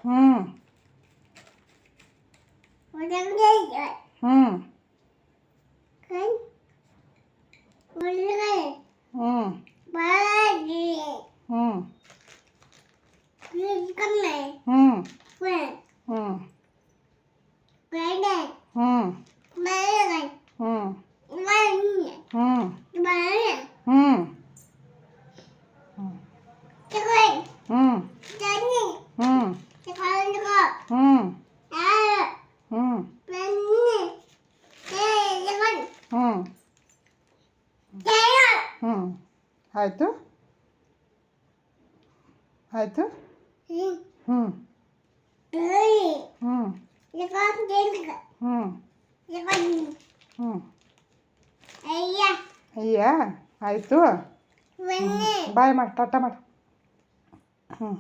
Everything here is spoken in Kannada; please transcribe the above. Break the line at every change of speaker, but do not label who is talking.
ಹ್ಞೂ ಹ್ಞೂ ಹ್ಞೂ ಹ್ಞೂ ಹ್ಞೂ ಹ್ಞೂ ಹ್ಞೂ ಹ್ಞೂ ಹ್ಞೂ ಹ್ಞೂ ಹ್ಞೂ ಹ್ಞೂ ಹ್ಞೂ ಹ್ಞೂ ಹ್ಞೂ ಹ್ಞೂ ಆಯಿತು ಆಯಿತು ಹ್ಞೂ ಹ್ಞೂ ಹ್ಞೂ ಹ್ಞೂ ಅಯ್ಯ ಆಯಿತು ಬಾಯ್ ಮಾಡಿ ಟಾಟಾ ಮಾಡಿ ಹ್ಞೂ